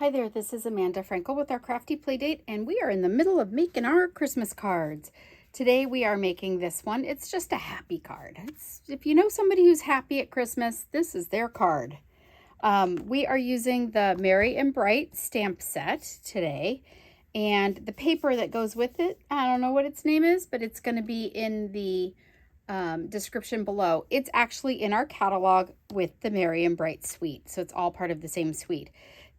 Hi there, this is Amanda Frankel with our Crafty Playdate, and we are in the middle of making our Christmas cards. Today we are making this one. It's just a happy card. If you know somebody who's happy at Christmas, this is their card. We are using the Merry and Bright stamp set today, and the paper that goes with it, I don't know what its name is, but it's going to be in the description below. It's actually in our catalog with the Merry and Bright suite, so it's all part of the same suite.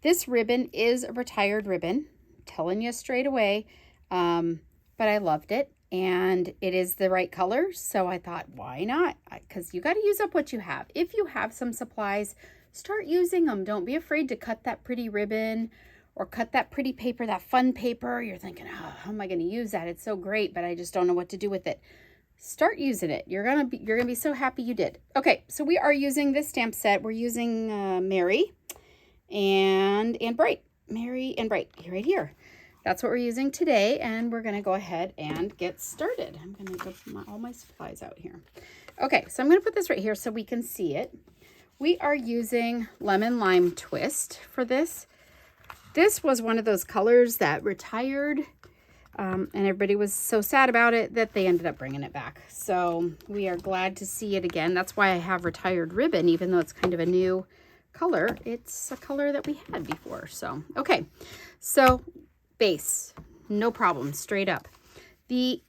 This ribbon is a retired ribbon, I'm telling you straight away, but I loved it, and it is the right color, so I thought, why not? Because you got to use up what you have. If you have some supplies, start using them. Don't be afraid to cut that pretty ribbon or cut that pretty paper, that fun paper. You're thinking, oh, how am I going to use that? It's so great, but I just don't know what to do with it. Start using it. You're gonna be so happy you did. Okay, so we are using this stamp set. We're using Merry and Bright. Merry and Bright, right here. That's what we're using today, and we're gonna go ahead and get started. I'm gonna go put all my supplies out here. Okay, so I'm gonna put this right here so we can see it. We are using Lemon Lime Twist for this. This was one of those colors that retired, and everybody was so sad about it that they ended up bringing it back. So we are glad to see it again. That's why I have retired ribbon, even though it's kind of a new color. It's a color that we had before. So, okay. So base, no problem, straight up. The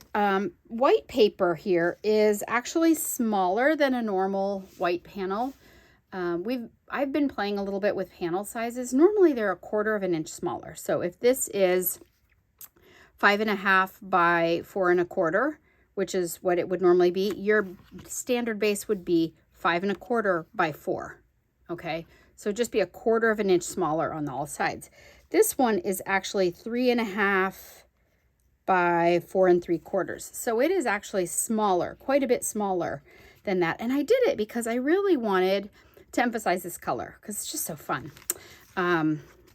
white paper here is actually smaller than a normal white panel. I've been playing a little bit with panel sizes. Normally they're 1/4 of an inch smaller. So if this is 5.5 by 4 1/4, which is what it would normally be, your standard base would be 5 1/4 by 4. Okay, so just be 1/4 of an inch smaller on all sides. This one is actually 3.5 by 4 3/4. So it is actually smaller, quite a bit smaller than that. And I did it because I really wanted to emphasize this color because it's just so fun.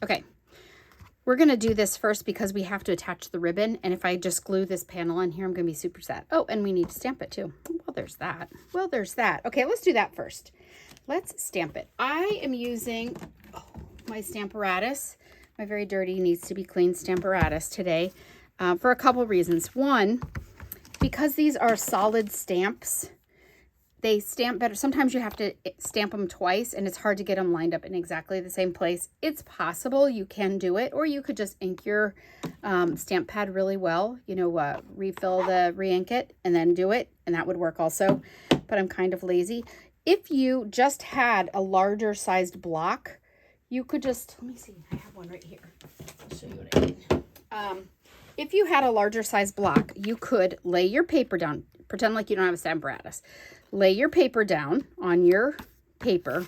Okay. We're going to do this first because we have to attach the ribbon. And if I just glue this panel in here, I'm going to be super sad. Oh, and we need to stamp it too. Well, there's that. Well, there's that. Okay, let's do that first. Let's stamp it. I am using my Stamparatus. My very dirty, needs to be clean Stamparatus today for a couple reasons. One, because these are solid stamps, they stamp better. Sometimes you have to stamp them twice and it's hard to get them lined up in exactly the same place. It's possible you can do it, or you could just ink your stamp pad really well, refill the re-ink it and then do it, and that would work also, but I'm kind of lazy. If you just had a larger sized block, you could just, let me see, I have one right here. I'll show you what I mean. If you had a larger size block, you could lay your paper down, pretend like you don't have a Stamparatus. Lay your paper down on your paper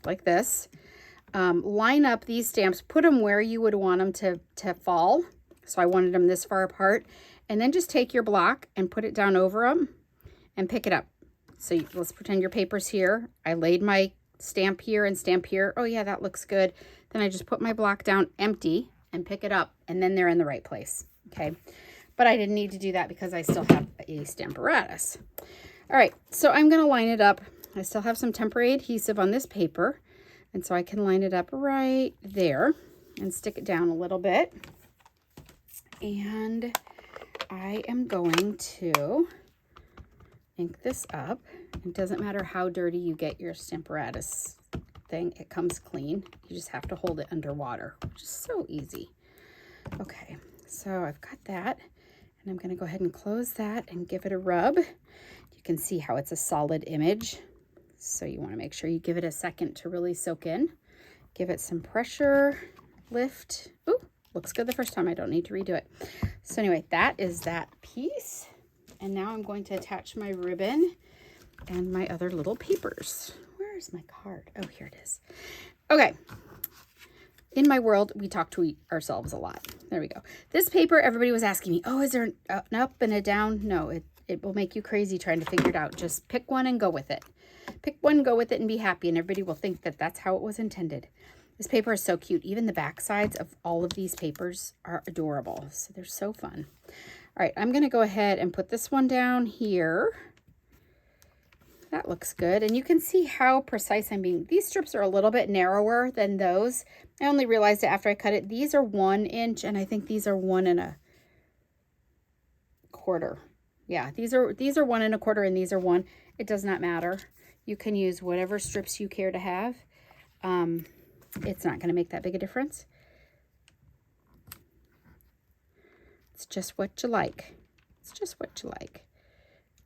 like this. Line up these stamps, put them where you would want them to fall. So I wanted them this far apart. And then just take your block and put it down over them and pick it up. So let's pretend your paper's here. I laid my stamp here and stamp here. Oh yeah, that looks good. Then I just put my block down empty and pick it up, and then they're in the right place. Okay. But I didn't need to do that because I still have a Stamparatus. All right, so I'm going to line it up. I still have some temporary adhesive on this paper, and so I can line it up right there and stick it down a little bit. And I am going to ink this up. It doesn't matter how dirty you get your Stamparatus thing, it comes clean. You just have to hold it underwater, which is so easy. Okay, so I've got that, and I'm going to go ahead and close that and give it a rub. You can see how it's a solid image, so you want to make sure you give it a second to really soak in. Give it some pressure, lift. Ooh, looks good the first time. I don't need to redo it. So anyway, that is that piece. And now I'm going to attach my ribbon and my other little papers. Where is my card? Oh, here it is. Okay. In my world, we talk to ourselves a lot. There we go. This paper, everybody was asking me, oh, is there an up and a down? No, it will make you crazy trying to figure it out. Just pick one and go with it. Pick one, go with it, and be happy, and everybody will think that that's how it was intended. This paper is so cute. Even the back sides of all of these papers are adorable. So they're so fun. All right, I'm going to go ahead and put this one down here. That looks good. And you can see how precise I'm being. These strips are a little bit narrower than those. I only realized it after I cut it. These are 1 inch, and I think these are 1 1/4. Yeah, these are 1 1/4, and these are 1. It does not matter. You can use whatever strips you care to have. It's not going to make that big a difference. It's just what you like. It's just what you like.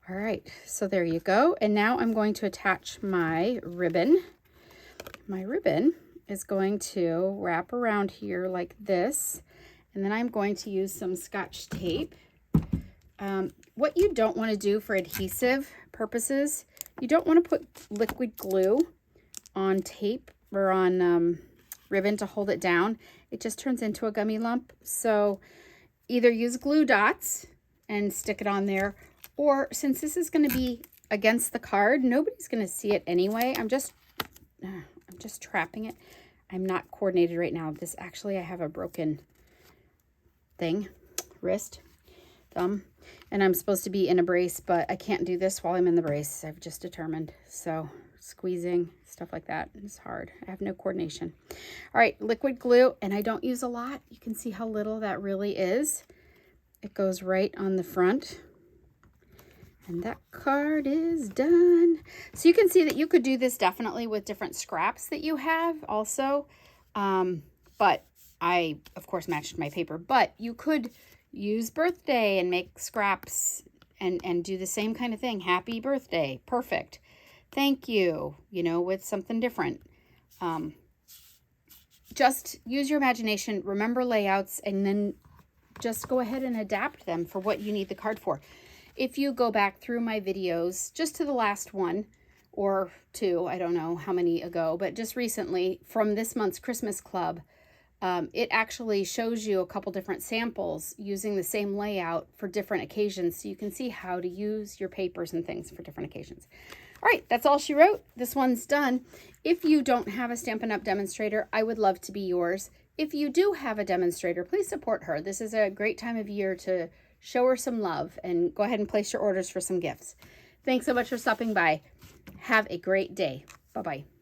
All right, so there you go. And now I'm going to attach my ribbon. My ribbon is going to wrap around here like this. And then I'm going to use some Scotch tape. What you don't want to do for adhesive purposes, you don't want to put liquid glue on tape or on ribbon to hold it down. It just turns into a gummy lump. So either use glue dots and stick it on there, or since this is going to be against the card, nobody's going to see it anyway. I'm just trapping it. I'm not coordinated right now. This actually, I have a broken wrist, thumb, and I'm supposed to be in a brace, but I can't do this while I'm in the brace. I've just determined. So squeezing, stuff like that is hard. I have no coordination. All right, liquid glue, and I don't use a lot. You can see how little that really is. It goes right on the front. And that card is done. So you can see that you could do this definitely with different scraps that you have also. But I, of course, matched my paper. But you could use birthday and make scraps and do the same kind of thing. Happy birthday. Perfect. Thank you. You know, with something different. Just use your imagination. Remember layouts. And then just go ahead and adapt them for what you need the card for. If you go back through my videos, just to the last one or two, I don't know how many ago, but just recently from this month's Christmas Club, it actually shows you a couple different samples using the same layout for different occasions. So you can see how to use your papers and things for different occasions. All right, that's all she wrote. This one's done. If you don't have a Stampin' Up! Demonstrator, I would love to be yours. If you do have a demonstrator, please support her. This is a great time of year to show her some love and go ahead and place your orders for some gifts. Thanks so much for stopping by. Have a great day. Bye-bye.